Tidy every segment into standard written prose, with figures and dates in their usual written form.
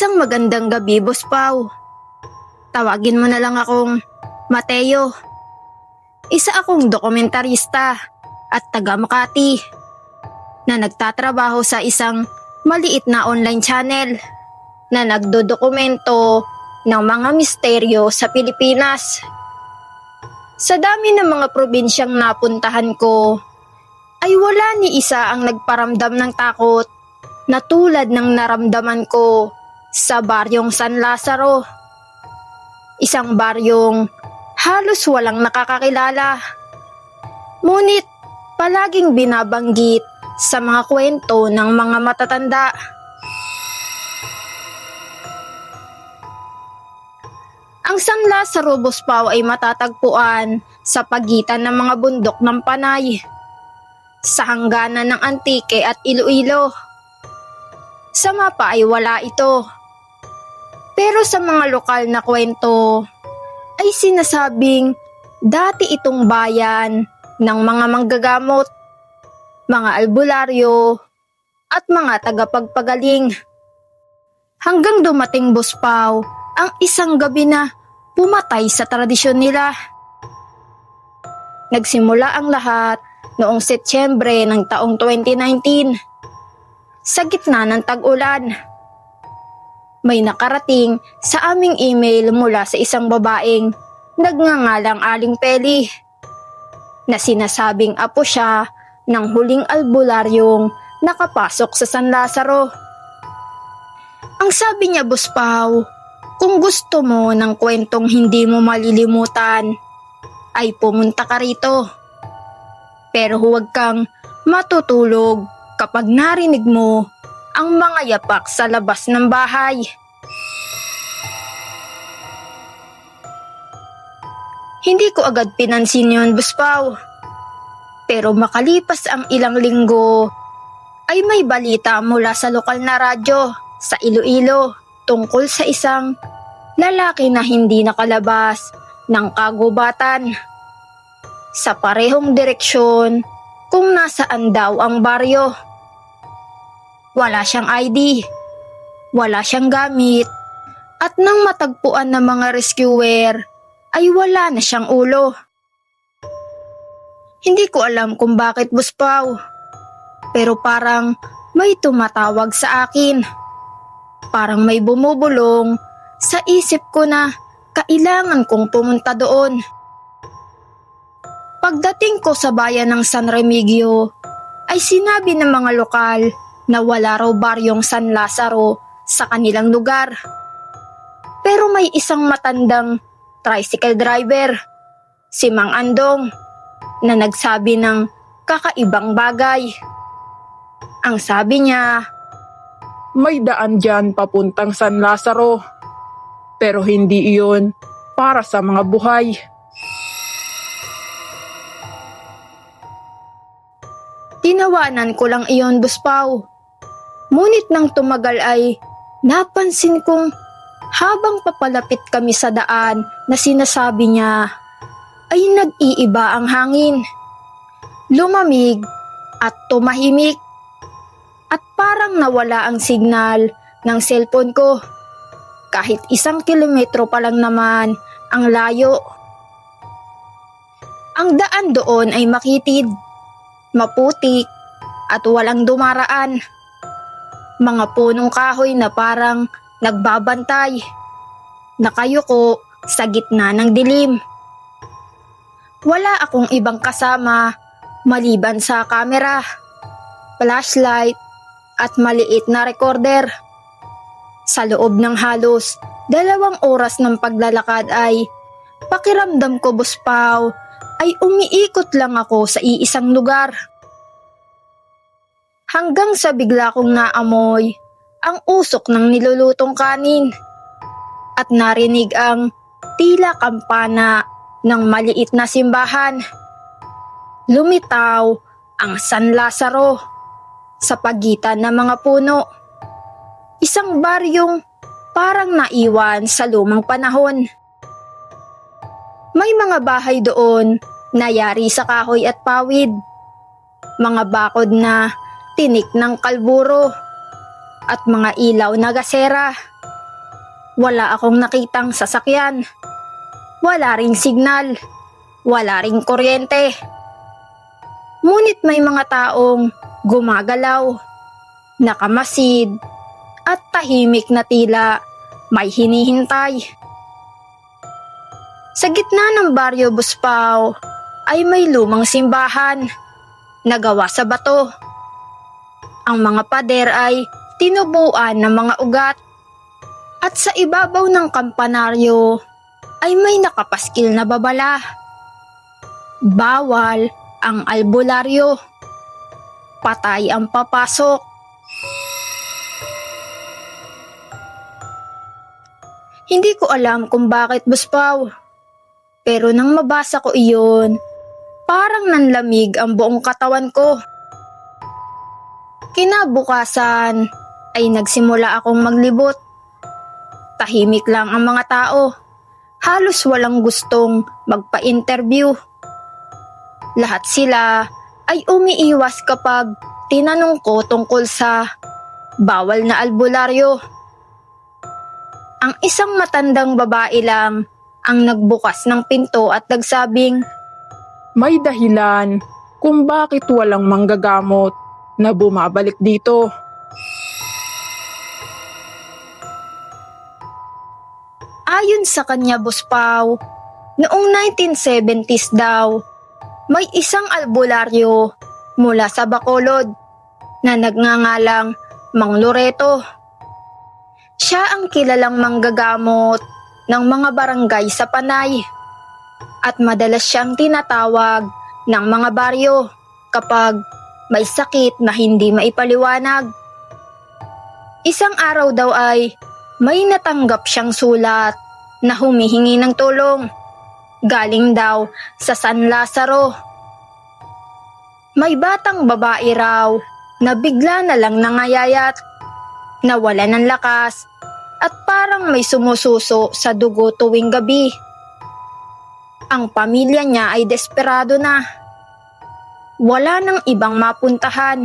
Isang magandang gabi, Boss Pao. Tawagin mo na lang akong Mateo. Isa akong dokumentarista at taga Makati na nagtatrabaho sa isang maliit na online channel na nagdodokumento ng mga misteryo sa Pilipinas. Sa dami ng mga probinsyang napuntahan ko, ay wala ni isa ang nagparamdam ng takot na tulad ng naramdaman ko sa baryong San Lazaro. Isang baryong halos walang nakakakilala. Ngunit palaging binabanggit sa mga kwento ng mga matatanda. Ang San Lazaro, Boss Pao, ay matatagpuan sa pagitan ng mga bundok ng Panay, sa hangganan ng Antique at Iloilo. Sa mapa ay wala ito. Pero sa mga lokal na kwento ay sinasabing dati itong bayan ng mga manggagamot, mga albularyo at mga tagapagpagaling. Hanggang dumating, Boss Pao, ang isang gabi na pumatay sa tradisyon nila. Nagsimula ang lahat noong Setyembre ng taong 2019 sa gitna ng tag-ulan. May nakarating sa aming email mula sa isang babaeng nagngangalang Aling Peli na sinasabing apo siya ng huling albularyong nakapasok sa San Lazaro. Ang sabi niya, Boss Pao, kung gusto mo ng kwentong hindi mo malilimutan, ay pumunta ka rito. Pero huwag kang matutulog kapag narinig mo ang mga yapak sa labas ng bahay. Hindi ko agad pinansin yun, Boss Pao. Pero makalipas ang ilang linggo, ay may balita mula sa lokal na radyo sa Iloilo tungkol sa isang lalaki na hindi nakalabas ng kagubatan sa parehong direksyon kung nasaan daw ang baryo. Wala siyang ID, wala siyang gamit, at nang matagpuan ng mga rescuer ay wala na siyang ulo. Hindi ko alam kung bakit, Boss Pao, pero parang may tumatawag sa akin. Parang may bumubulong sa isip ko na kailangan kong pumunta doon. Pagdating ko sa bayan ng San Remigio, ay sinabi ng mga lokal na wala raw baryong San Lazaro sa kanilang lugar. Pero may isang matandang tricycle driver, si Mang Andong, na nagsabi ng kakaibang bagay. Ang sabi niya, may daan dyan papuntang San Lazaro, pero hindi iyon para sa mga buhay. Tinawanan ko lang iyon, Boss Pao. Ngunit nang tumagal ay napansin kong habang papalapit kami sa daan na sinasabi niya, ay nag-iiba ang hangin. Lumamig at tumahimik. At parang nawala ang signal ng cellphone ko. Kahit 1 kilometro pa lang naman ang layo. Ang daan doon ay makitid, maputik at walang dumaraan. Mga punong kahoy na parang nagbabantay, nakayuko sa gitna ng dilim. Wala akong ibang kasama maliban sa kamera, flashlight at maliit na recorder. Sa loob ng halos 2 oras ng paglalakad ay pakiramdam ko, Boss Pao, ay umiikot lang ako sa iisang lugar. Hanggang sa bigla kong naamoy ang usok ng nilulutong kanin at narinig ang tila kampana ng maliit na simbahan. Lumitaw ang San Lazaro sa pagitan ng mga puno. Isang baryong parang naiwan sa lumang panahon. May mga bahay doon na yari sa kahoy at pawid. Mga bakod na tinik ng kalburo at mga ilaw na gasera. wala akong nakitang sasakyan. Wala ring signal. Wala ring kuryente. Ngunit may mga taong gumagalaw, nakamasid, at tahimik na tila may hinihintay. Sa gitna ng Baryo Buspao ay may lumang simbahan na gawa sa bato. Ang mga pader ay tinubuan ng mga ugat at sa ibabaw ng kampanaryo ay may nakapaskil na babala. Bawal ang albularyo. Patay ang papasok. Hindi ko alam kung bakit, Buspao. Pero nang mabasa ko iyon, parang nanlamig ang buong katawan ko. Kinabukasan ay nagsimula akong maglibot. Tahimik lang ang mga tao. Halos walang gustong magpa-interview. Lahat sila ay umiiwas kapag tinanong ko tungkol sa bawal na albularyo. Ang isang matandang babae lang ang nagbukas ng pinto at nagsabing, May dahilan kung bakit walang manggagamot na bumabalik dito. ayon sa kanya, Buspao, noong 1970s daw, may isang albularyo mula sa Bacolod na nagngangalang Mang Loreto. Siya ang kilalang manggagamot ng mga barangay sa Panay at madalas siyang tinatawag ng mga baryo kapag may sakit na hindi maipaliwanag. Isang araw daw ay may natanggap siyang sulat na humihingi ng tulong. Galing daw sa San Lazaro. May batang babae raw na bigla na lang nangayayat, nawala ng lakas at parang may sumususo sa dugo tuwing gabi. Ang pamilya niya ay desperado na. Wala nang ibang mapuntahan.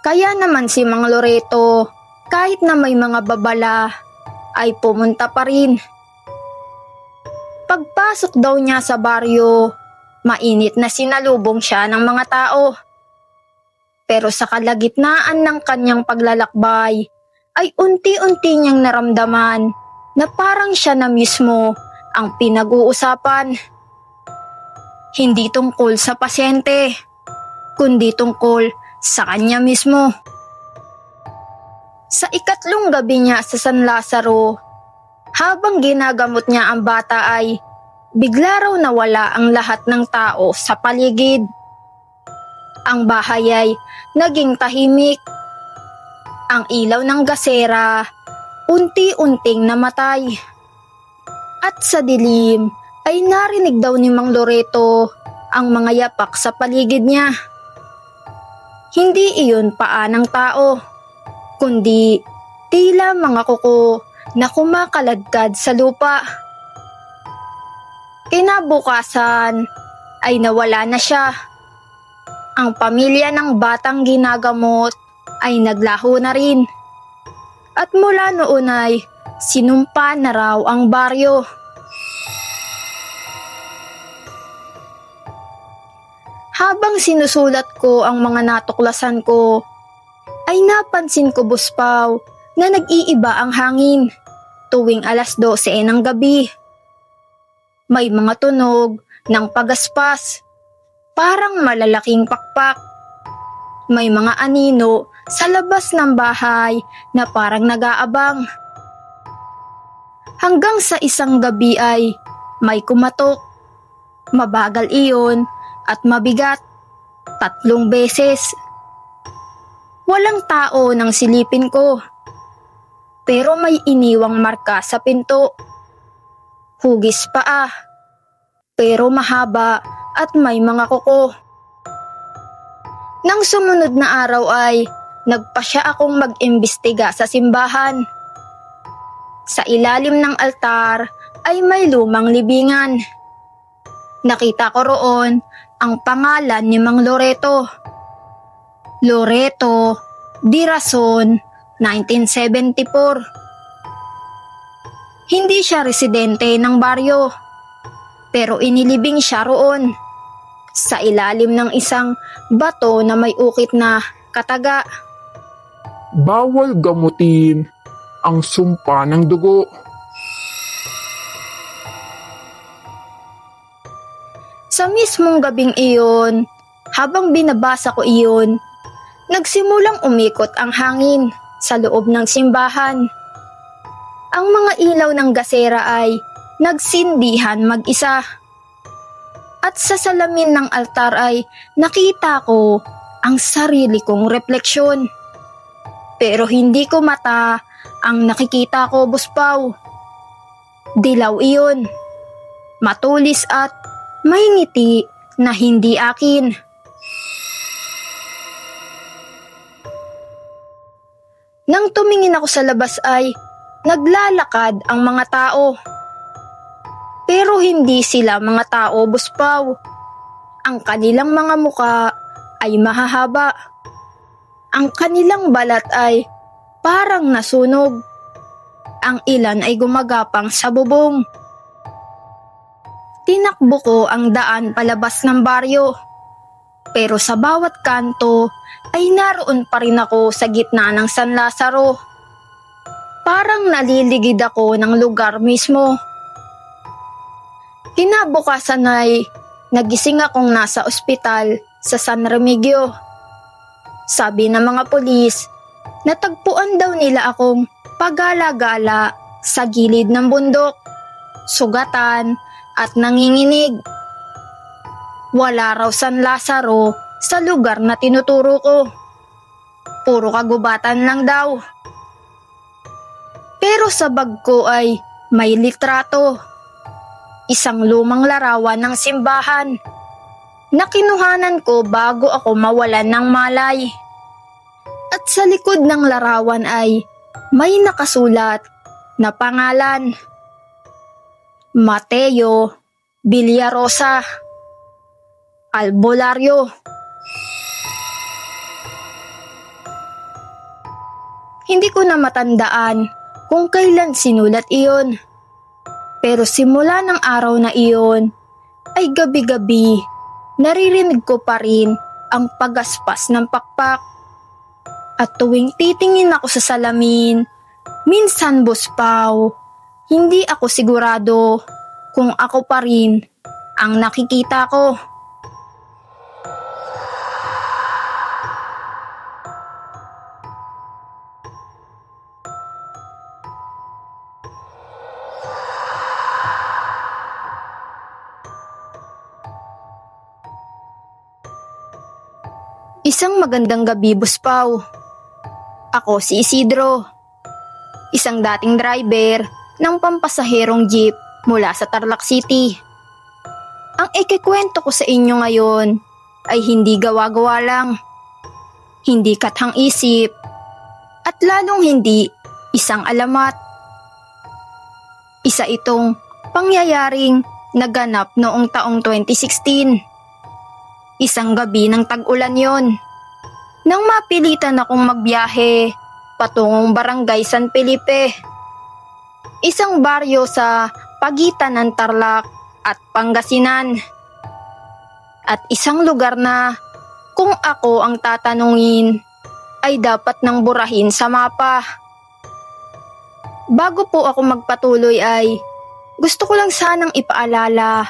Kaya naman si Mang Loreto, kahit na may mga babala, ay pumunta pa rin. Pagpasok daw niya sa baryo, mainit na sinalubong siya ng mga tao. Pero sa kalagitnaan ng kanyang paglalakbay, ay unti-unti niyang naramdaman na parang siya na mismo ang pinag-uusapan. Hindi tungkol sa pasyente, kundi tungkol sa kanya mismo. Sa ikatlong gabi niya sa San Lazaro, habang ginagamot niya ang bata ay bigla raw nawala ang lahat ng tao sa paligid. Ang bahay ay naging tahimik. Ang ilaw ng gasera unti-unting namatay. At sa dilim ay narinig daw ni Mang Loreto ang mga yapak sa paligid niya. Hindi iyon paa ng tao, kundi tila mga kuko na kumakaladkad sa lupa. Kinabukasan ay nawala na siya. Ang pamilya ng batang ginagamot ay naglaho na rin. At mula noon ay sinumpa na raw ang baryo. Habang sinusulat ko ang mga natuklasan ko, ay napansin ko, Buspao, na nag-iiba ang hangin tuwing 12:00 ng gabi. May mga tunog ng pagaspas, parang malalaking pakpak. May mga anino sa labas ng bahay na parang nag-aabang. Hanggang sa isang gabi ay may kumatok. Mabagal iyon at mabigat, 3 beses. Walang tao nang silipin ko, pero may iniwang marka sa pinto. Hugis paa, pero mahaba at may mga kuko. Nang sumunod na araw ay nagpasya akong mag-imbestiga sa simbahan. Sa ilalim ng altar ay may lumang libingan. Nakita ko roon ang pangalan ni Mang Loreto. Loreto Di Rason, 1974. Hindi siya residente ng baryo, pero inilibing siya roon sa ilalim ng isang bato na may ukit na kataga. Bawal gamutin ang sumpa ng dugo. Sa mismong gabing iyon, habang binabasa ko iyon, nagsimulang umikot ang hangin sa loob ng simbahan. Ang mga ilaw ng gasera ay nagsindihan mag-isa. At sa salamin ng altar ay nakita ko ang sarili kong refleksyon. Pero hindi ko mata ang nakikita ko, Buspaw. Dilaw iyon, matulis at may ngiti na hindi akin. Nang tumingin ako sa labas ay naglalakad ang mga tao. Pero hindi sila mga tao, Buspaw. Ang kanilang mga muka ay mahahaba. Ang kanilang balat ay parang nasunog. Ang ilan ay gumagapang sa bubong. Tinakbo ko ang daan palabas ng baryo. Pero sa bawat kanto ay naroon pa rin ako sa gitna ng San Lazaro. Parang naliligid ako ng lugar mismo. Kinabukasan ay nagising akong nasa ospital sa San Remigio. Sabi ng mga pulis, natagpuan daw nila akong pagala-gala sa gilid ng bundok, sugatan at nanginginig. Wala raw San Lazaro sa lugar na tinuturo ko. Puro kagubatan lang daw. Pero sa bag ko ay may litrato. Isang lumang larawan ng simbahan na kinuhanan ko bago ako mawalan ng malay. At sa likod ng larawan ay may nakasulat na pangalan. Mateo Villarosa, Albularyo. Hindi ko na matandaan kung kailan sinulat iyon. Pero simula ng araw na iyon ay gabi-gabi naririnig ko pa rin ang pagaspas ng pakpak. At tuwing titingin ako sa salamin, minsan, Buspaw, hindi ako sigurado kung ako pa rin ang nakikita ko. Isang magandang gabi, Buspaw. Ako si Isidro, isang dating driver ng pampasaherong jeep mula sa Tarlac City. Ang ikikwento ko sa inyo ngayon ay hindi gawa-gawa lang, hindi kathang isip, at lalong hindi isang alamat. Isa itong pangyayaring naganap noong taong 2016. Isang gabi ng tag-ulan yon. Nang mapilitan akong magbiyahe patungong Barangay San Felipe, isang baryo sa pagitan ng Tarlac at Pangasinan. At isang lugar na kung ako ang tatanungin ay dapat nang burahin sa mapa. Bago po ako magpatuloy ay gusto ko lang sanang ipaalala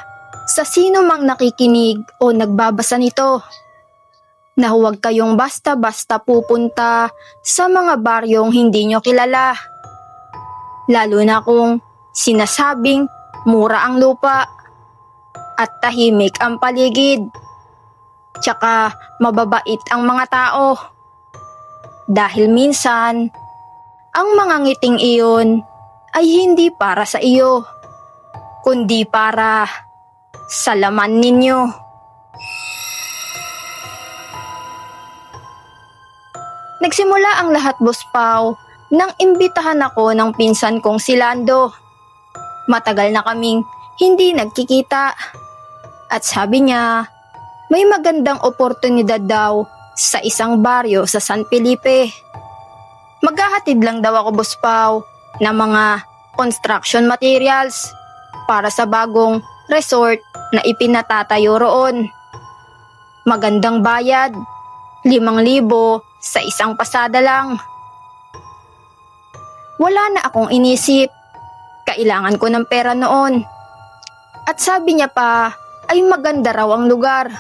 sa sino mang nakikinig o nagbabasa nito na huwag kayong basta-basta pupunta sa mga baryong hindi nyo kilala. Lalo na kung sinasabing mura ang lupa at tahimik ang paligid. Tsaka mababait ang mga tao. Dahil minsan, ang mga ngiting iyon ay hindi para sa iyo, kundi para sa laman ninyo. Nagsimula ang lahat, Buspaw, nang imbitahan ako ng pinsan kong si Lando. Matagal na kaming hindi nagkikita. At sabi niya, may magandang oportunidad daw sa isang baryo sa San Felipe. Maghahatid lang daw ako, Buspaw, ng mga construction materials para sa bagong resort na ipinatatayo roon. Magandang bayad, 5,000 sa isang pasada lang. Wala na akong inisip, kailangan ko ng pera noon. At sabi niya pa ay maganda raw ang lugar.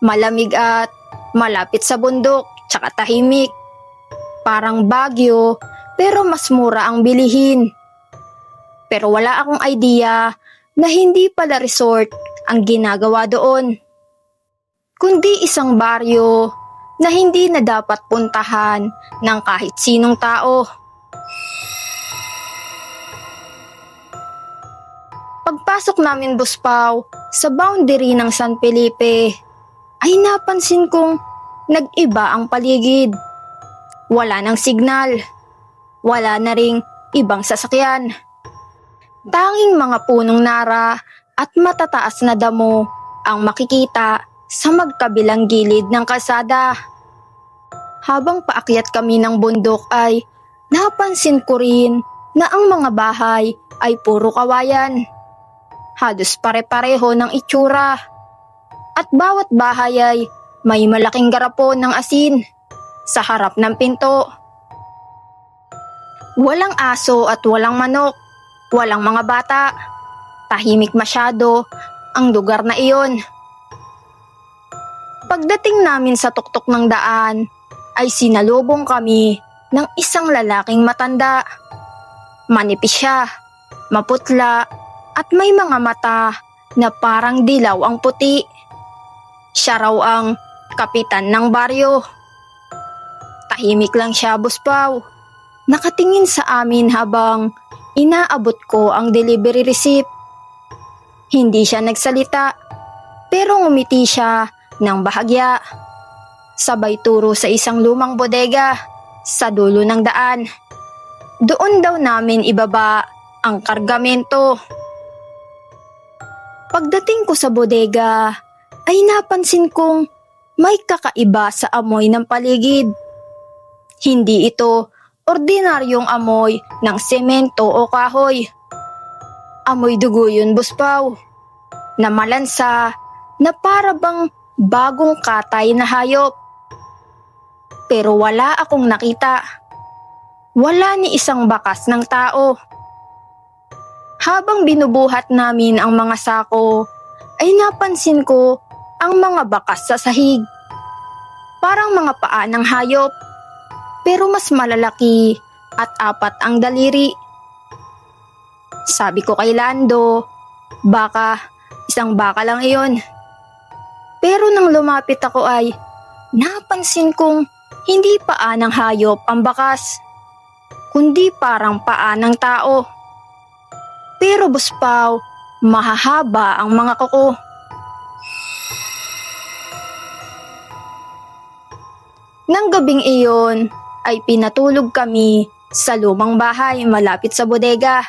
Malamig at malapit sa bundok, tsaka tahimik. Parang Baguio, pero mas mura ang bilihin. Pero wala akong idea na hindi pala resort ang ginagawa doon, kundi isang baryo na hindi na dapat puntahan ng kahit sinong tao. Pagpasok namin, Boss Pao, sa boundary ng San Felipe, ay napansin kong nag-iba ang paligid. Wala nang signal, wala na ring ibang sasakyan. Tanging mga punong nara at matataas na damo ang makikita sa magkabilang gilid ng kalsada. Habang paakyat kami ng bundok ay napansin ko rin na ang mga bahay ay puro kawayan. Halos pare-pareho ng itsura. At bawat bahay ay may malaking garapon ng asin sa harap ng pinto. Walang aso at walang manok, walang mga bata. Tahimik masyado ang lugar na iyon. Pagdating namin sa tuktok ng daan, ay sinalubong kami ng isang lalaking matanda. Manipis siya, maputla, at may mga mata na parang dilaw ang puti. Siya raw ang kapitan ng baryo. Tahimik lang siya, Boss Pao. Nakatingin sa amin habang inaabot ko ang delivery receipt. Hindi siya nagsalita, pero ngumiti siya ng bahagya. Sabay turo sa isang lumang bodega sa dulo ng daan. Doon daw namin ibaba ang kargamento. Pagdating ko sa bodega, ay napansin kong may kakaiba sa amoy ng paligid. Hindi ito ordinaryong amoy ng semento o kahoy. Amoy dugo yun, Boss Pao, na malansa na para bang bagong katay na hayop. Pero wala akong nakita. Wala ni isang bakas ng tao. Habang binubuhat namin ang mga sako, ay napansin ko ang mga bakas sa sahig. Parang mga paa ng hayop, pero mas malalaki at 4 ang daliri. Sabi ko kay Lando, baka isang baka lang iyon. Pero nang lumapit ako ay napansin kong hindi paa ng hayop ang bakas, kundi parang paa ng tao. Pero Boss Pao, mahahaba ang mga kuko. Nang gabing iyon ay pinatulog kami sa lumang bahay malapit sa bodega.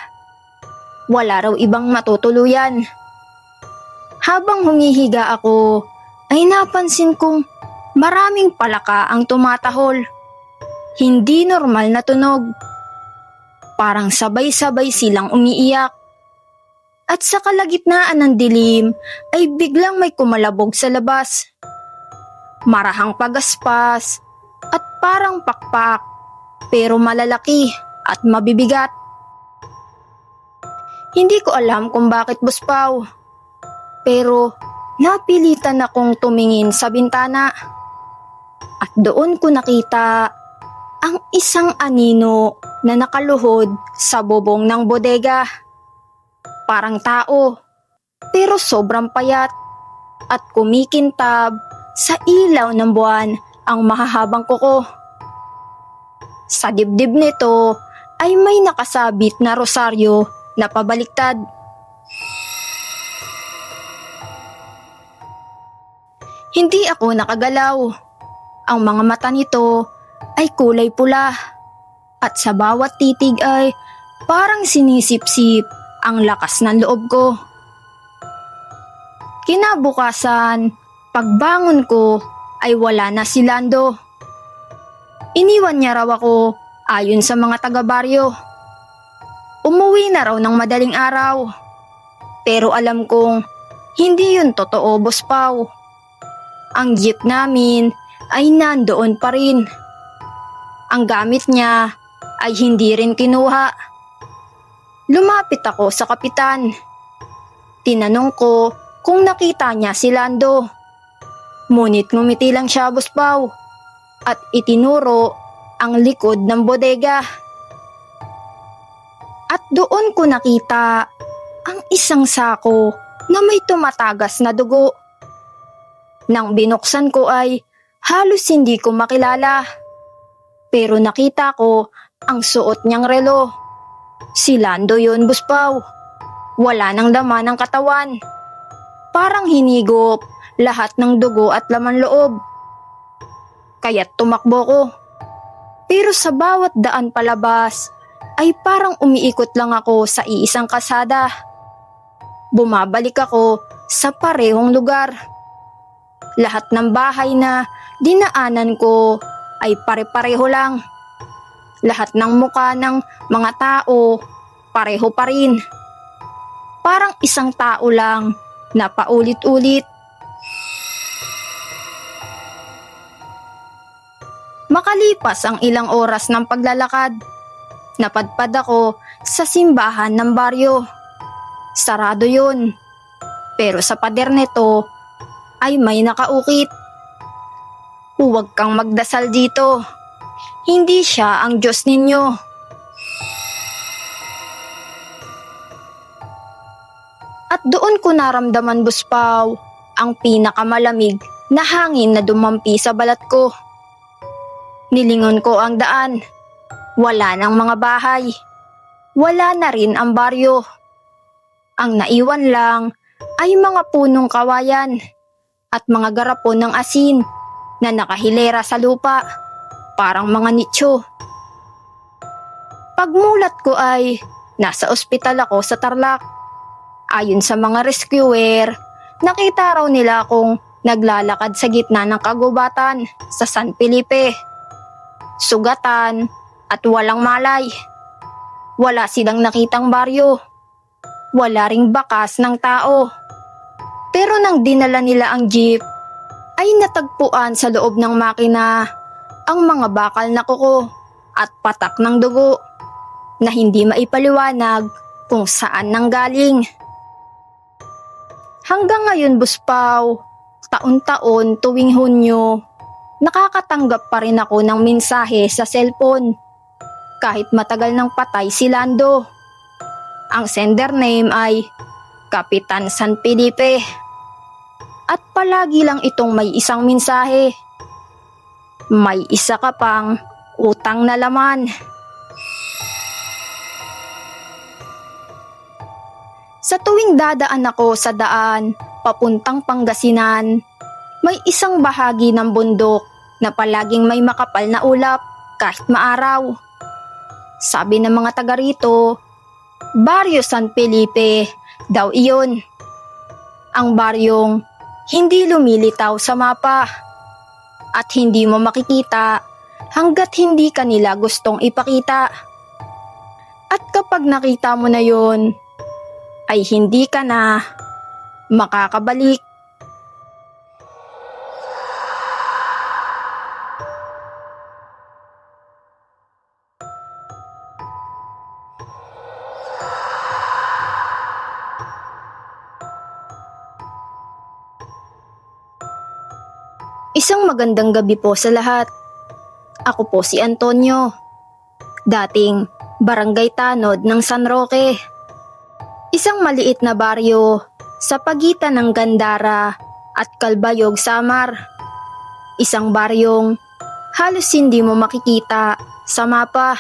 Wala raw ibang matutuluyan. Habang humihiga ako ay napansin kong maraming palaka ang tumatahol. Hindi normal na tunog. Parang sabay-sabay silang umiiyak. At sa kalagitnaan ng dilim ay biglang may kumalabog sa labas. Marahang pagaspas at parang pakpak, pero malalaki at mabibigat. Hindi ko alam kung bakit, Boss Pao, pero napilitan akong tumingin sa bintana. At doon ko nakita ang isang anino na nakaluhod sa bubong ng bodega. Parang tao, pero sobrang payat at kumikintab sa ilaw ng buwan ang mahahabang kuko. Sa dibdib nito ay may nakasabit na rosaryo na pabaliktad. Hindi ako nakagalaw. Ang mga mata nito ay kulay pula at sa bawat titig ay parang sinisip-sip ang lakas ng loob ko. Kinabukasan, pagbangon ko ay wala na si Lando. Iniwan niya raw ako ayon sa mga taga-baryo. umuwi na raw ng madaling araw. Pero alam kong hindi yun totoo, Boss Pao. Ang jeep namin ay nandoon pa rin. Ang gamit niya ay hindi rin kinuha. Lumapit ako sa kapitan. Tinanong ko kung nakita niya si Lando. Ngunit ngumiti lang siya, Boss Pao, at itinuro ang likod ng bodega. At doon ko nakita ang isang sako na may tumatagas na dugo. Nang binuksan ko ay halos hindi ko makilala. Pero nakita ko ang suot niyang relo. Si Lando yun, Boss Pao. Wala nang laman ng katawan. Parang hinigop lahat ng dugo at laman loob. Kaya't tumakbo ko. Pero sa bawat daan palabas ay parang umiikot lang ako sa iisang kasada. Bumabalik ako sa parehong lugar. Lahat ng bahay na dinaanan ko ay pare-pareho lang. Lahat ng muka ng mga tao pareho pa rin. Parang isang tao lang na paulit-ulit. Makalipas ang ilang oras ng paglalakad, napadpad ako sa simbahan ng baryo. Sarado yun. Pero sa pader nito ay may nakaukit. Huwag kang magdasal dito. Hindi siya ang Diyos ninyo. At doon ko naramdaman, Boss Pao, ang pinakamalamig na hangin na dumampi sa balat ko. Nilingon ko ang daan. Wala nang mga bahay. Wala na rin ang baryo. Ang naiwan lang ay mga punong kawayan at mga garapon ng asin na nakahilera sa lupa, parang mga nicho. Pagmulat ko ay nasa ospital ako sa Tarlac. Ayon sa mga rescuer, nakita raw nila akong naglalakad sa gitna ng kagubatan sa San Felipe. Sugatan at walang malay. Wala silang nakitang baryo. Wala ring bakas ng tao. Pero nang dinala nila ang jeep, ay natagpuan sa loob ng makina ang mga bakal na kuko at patak ng dugo na hindi maipaliwanag kung saan nanggaling. Hanggang ngayon, Boss Pao, taon-taon tuwing Hunyo, nakakatanggap pa rin ako ng mensahe sa cellphone. Kahit matagal nang patay si Lando. Ang sender name ay Kapitan San Felipe. At palagi lang itong may isang mensahe. May isa ka pang utang na laman. Sa tuwing dadaan ako sa daan papuntang Pangasinan, may isang bahagi ng bundok na palaging may makapal na ulap kahit maaraw. Sabi ng mga taga rito, Baryo San Felipe daw iyon. Ang baryong hindi lumilitaw sa mapa at hindi mo makikita hanggat hindi ka nila gustong ipakita. At kapag nakita mo na yon, ay hindi ka na makakabalik. Isang magandang gabi po sa lahat. Ako po si Antonio, dating barangay tanod ng San Roque. Isang maliit na baryo sa pagitan ng Gandara at Calbayog, Samar. Isang baryong halos hindi mo makikita sa mapa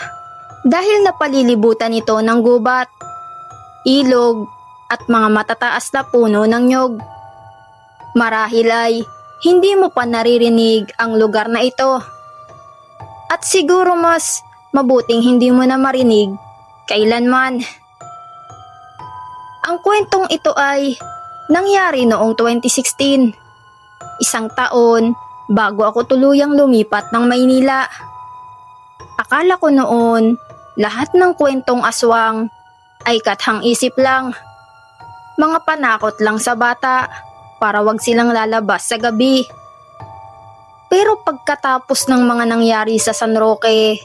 dahil napalilibutan ito ng gubat, ilog at mga matataas na puno ng nyog. Marahil ay hindi mo pa naririnig ang lugar na ito. At siguro mas mabuting hindi mo na marinig kailanman. Ang kwentong ito ay nangyari noong 2016, isang taon bago ako tuluyang lumipat ng Maynila. Akala ko noon lahat ng kwentong aswang ay kathang isip lang. Mga panakot lang sa bata para wag silang lalabas sa gabi. Pero pagkatapos ng mga nangyari sa San Roque,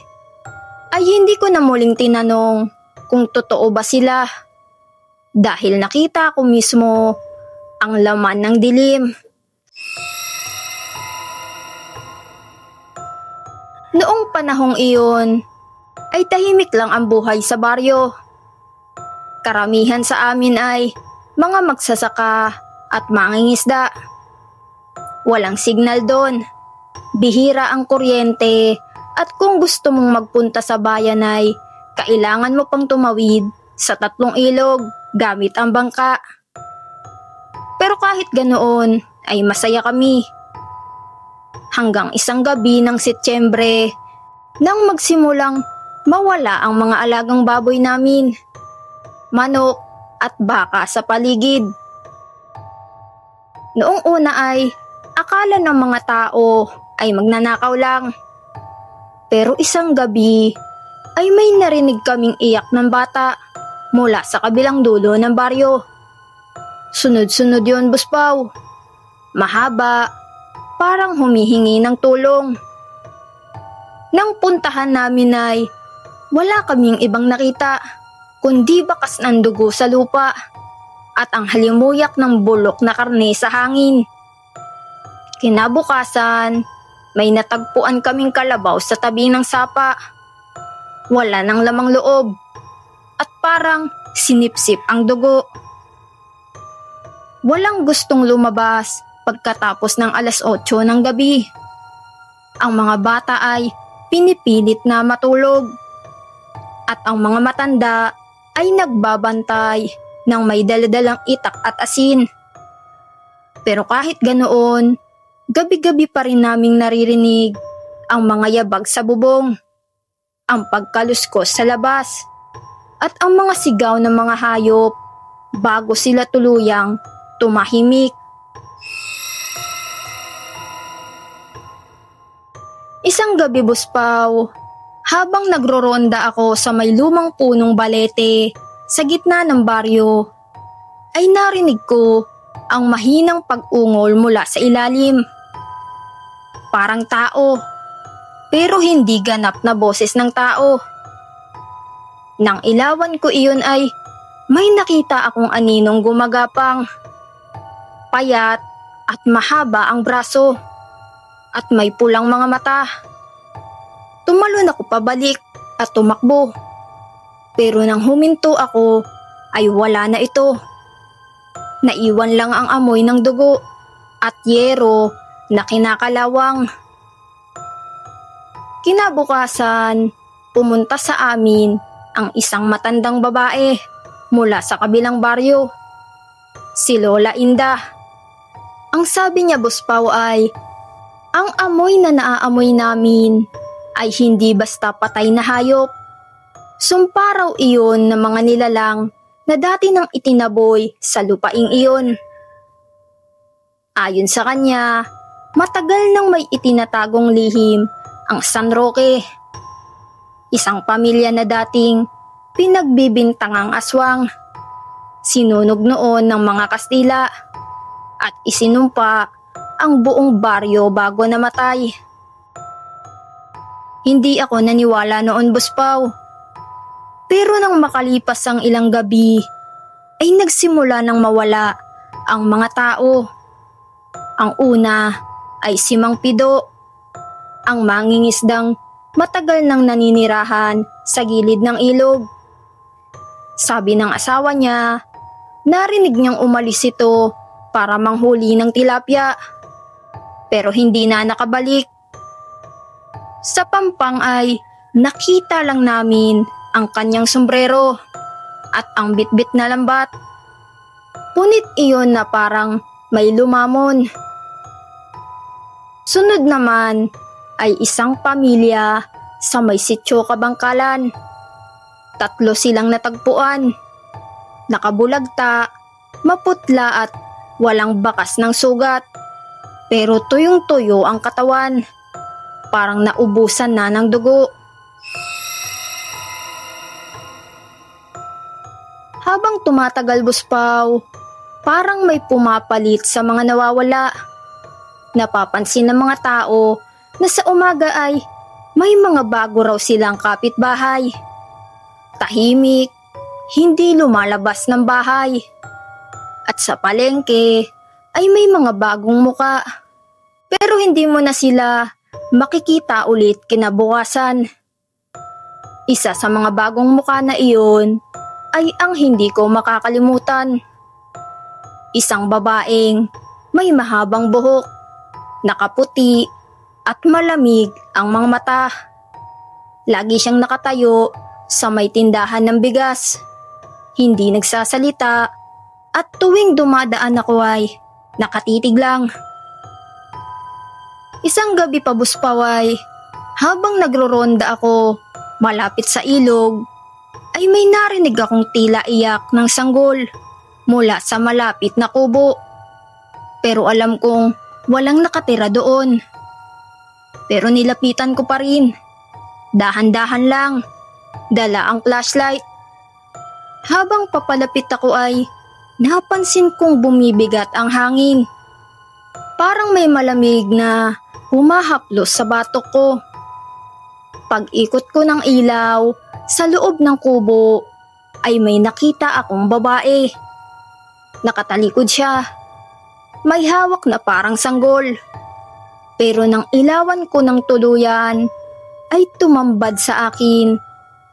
ay hindi ko na muling tinanong kung totoo ba sila. Dahil nakita ko mismo ang laman ng dilim. Noong panahong iyon, ay tahimik lang ang buhay sa baryo. Karamihan sa amin ay mga magsasaka at mangingisda. Walang signal doon. Bihira ang kuryente at kung gusto mong magpunta sa bayan ay kailangan mo pang tumawid sa 3 ilog gamit ang bangka. Pero kahit ganoon ay masaya kami. Hanggang isang gabi ng Setyembre nang magsimulang mawala ang mga alagang baboy namin, manok at baka sa paligid. Noong una ay akala ng mga tao ay magnanakaw lang. Pero isang gabi ay may narinig kaming iyak ng bata mula sa kabilang dulo ng baryo. Sunod-sunod yun, Boss Pao. Mahaba, parang humihingi ng tulong. Nang puntahan namin ay wala kaming ibang nakita kundi bakas ng dugo sa lupa at ang halimuyak ng bulok na karne sa hangin. Kinabukasan, may natagpuan kaming kalabaw sa tabi ng sapa. Wala nang lamang loob at parang sinipsip ang dugo. Walang gustong lumabas pagkatapos ng 8:00 ng gabi. Ang mga bata ay pinipilit na matulog at ang mga matanda ay nagbabantay ng may daladalang itak at asin. Pero kahit ganoon, gabi-gabi pa rin naming naririnig ang mga yabag sa bubong, ang pagkaluskos sa labas, at ang mga sigaw ng mga hayop bago sila tuluyang tumahimik. Isang gabi, Boss Pao, habang nagroronda ako sa may lumang punong balete sa gitna ng baryo, ay narinig ko ang mahinang pag-ungol mula sa ilalim. Parang tao, pero hindi ganap na boses ng tao. Nang ilawan ko iyon ay may nakita akong aninong gumagapang. Payat at mahaba ang braso at may pulang mga mata. Tumalon ako pabalik at tumakbo. Pero nang huminto ako ay wala na ito. Naiwan lang ang amoy ng dugo at yero na kinakalawang. Kinabukasan, pumunta sa amin ang isang matandang babae mula sa kabilang baryo. Si Lola Inda. Ang sabi niya, Boss Pao, ay ang amoy na naaamoy namin ay hindi basta patay na hayop. Sumpa raw iyon ng mga nilalang na dati nang itinaboy sa lupaing iyon. Ayon sa kanya, matagal nang may itinatagong lihim ang San Roque. Isang pamilya na dating pinagbibintangang aswang. Sinunog noon ng mga Kastila at isinumpa ang buong baryo bago namatay. Hindi ako naniwala noon, Boss Pao. Pero nang makalipas ang ilang gabi, ay nagsimula nang mawala ang mga tao. Ang una ay si Mang Pido, ang mangingisdang matagal nang naninirahan sa gilid ng ilog. Sabi ng asawa niya, narinig niyang umalis ito para manghuli ng tilapia, pero hindi na nakabalik. Sa Pampang ay nakita lang namin ang kanyang sombrero at ang bitbit na lambat. Punit iyon na parang may lumamon. Sunod naman ay isang pamilya sa may sityo Kabangkalan. 3 silang natagpuan. Nakabulagta, maputla at walang bakas ng sugat. Pero tuyong-tuyo ang katawan. Parang naubusan na ng dugo. Habang tumatagal, Buspaw, parang may pumapalit sa mga nawawala. Napapansin ng mga tao na sa umaga ay may mga bago raw silang kapitbahay. Tahimik, hindi lumalabas ng bahay. At sa palengke ay may mga bagong muka. Pero hindi mo na sila makikita ulit kinabukasan. Isa sa mga bagong muka na iyon ay ang hindi ko makakalimutan. Isang babaeng may mahabang buhok, nakaputi at malamig ang mga mata. Lagi siyang nakatayo sa may tindahan ng bigas. Hindi nagsasalita at tuwing dumadaan ako ay nakatitig lang. Isang gabi pa, Buspaway, habang nagroronda ako malapit sa ilog, ay may narinig akong tila iyak ng sanggol mula sa malapit na kubo. Pero alam kong walang nakatira doon. Pero nilapitan ko pa rin. Dahan-dahan lang. Dala ang flashlight. Habang papalapit ako ay napansin kong bumibigat ang hangin. Parang may malamig na humahaplos sa batok ko. Pag-ikot ko ng ilaw sa loob ng kubo ay may nakita akong babae. Nakatalikod siya. May hawak na parang sanggol. Pero nang ilawan ko ng tuluyan ay tumambad sa akin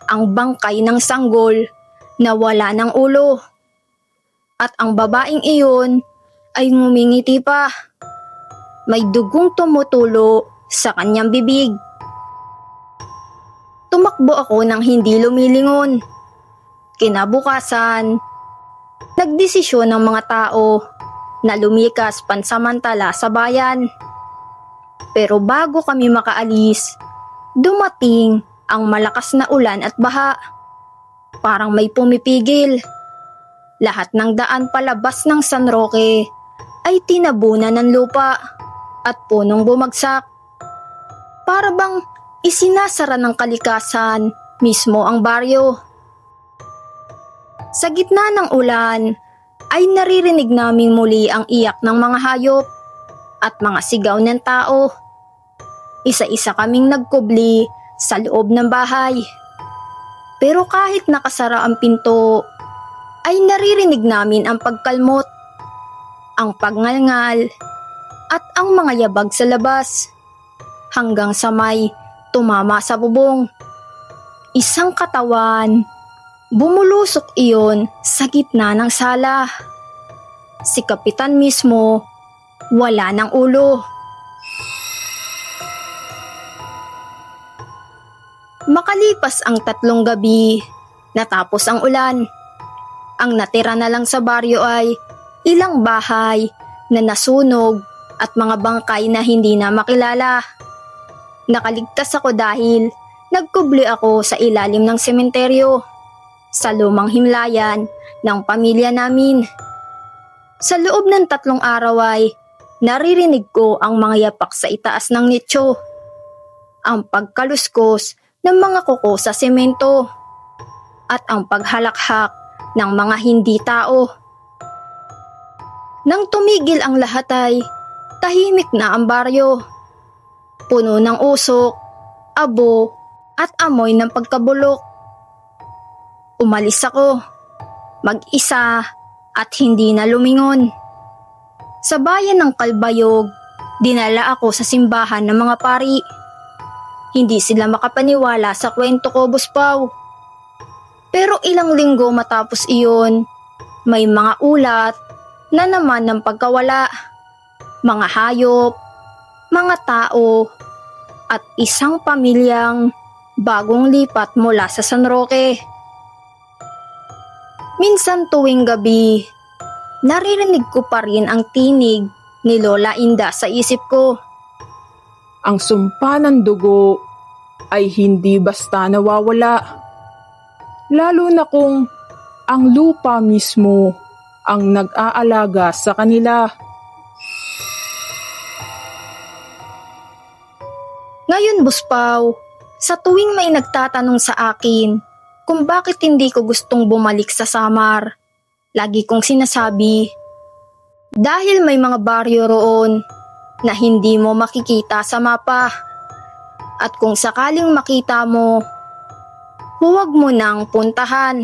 ang bangkay ng sanggol na wala ng ulo. At ang babaeng iyon ay ngumingiti pa. May dugong tumutulo sa kanyang bibig. Tumakbo ako nang hindi lumilingon. Kinabukasan, nagdesisyon ng mga tao na lumikas pansamantala sa bayan. Pero bago kami makaalis, dumating ang malakas na ulan at baha. Parang may pumipigil. Lahat ng daan palabas ng San Roque ay tinabunan ng lupa at punong bumagsak. Para bang isinasara ng kalikasan mismo ang baryo. Sa gitna ng ulan ay naririnig namin muli ang iyak ng mga hayop at mga sigaw ng tao. Isa-isa kaming nagkubli sa loob ng bahay. Pero kahit nakasara ang pinto, ay naririnig namin ang pagkalmot, ang pagngalngal, at ang mga yabag sa labas, hanggang sa may tumama sa bubong. Isang katawan, bumulusok iyon sa gitna ng sala. Si Kapitan mismo, wala ng ulo. Makalipas ang 3 gabi, natapos ang ulan. Ang natira na lang sa baryo ay ilang bahay na nasunog at mga bangkay na hindi na makilala. Nakaligtas ako dahil nagkubli ako sa ilalim ng sementeryo, sa lumang himlayan ng pamilya namin. Sa loob ng 3 araw ay naririnig ko ang mga yapak sa itaas ng nicho, ang pagkaluskos ng mga kuko sa semento, at ang paghalakhak ng mga hindi tao. Nang tumigil ang lahat ay tahimik na ang baryo. Puno ng usok, abo at amoy ng pagkabulok. Umalis ako, mag-isa at hindi na lumingon. Sa bayan ng Kalbayog, dinala ako sa simbahan ng mga pari. Hindi sila makapaniwala sa kwento ko, Buspaw. Pero ilang linggo matapos iyon, may mga ulat na naman ng pagkawala. Mga hayop, mga tao, at isang pamilyang bagong lipat mula sa San Roque. Minsan tuwing gabi, naririnig ko pa rin ang tinig ni Lola Inda sa isip ko. Ang sumpa ng dugo ay hindi basta nawawala. Lalo na kung ang lupa mismo ang nag-aalaga sa kanila. Ngayon, Buspaw, sa tuwing may nagtatanong sa akin kung bakit hindi ko gustong bumalik sa Samar. Lagi kong sinasabi, dahil may mga baryo roon na hindi mo makikita sa mapa. At kung sakaling makita mo, huwag mo nang puntahan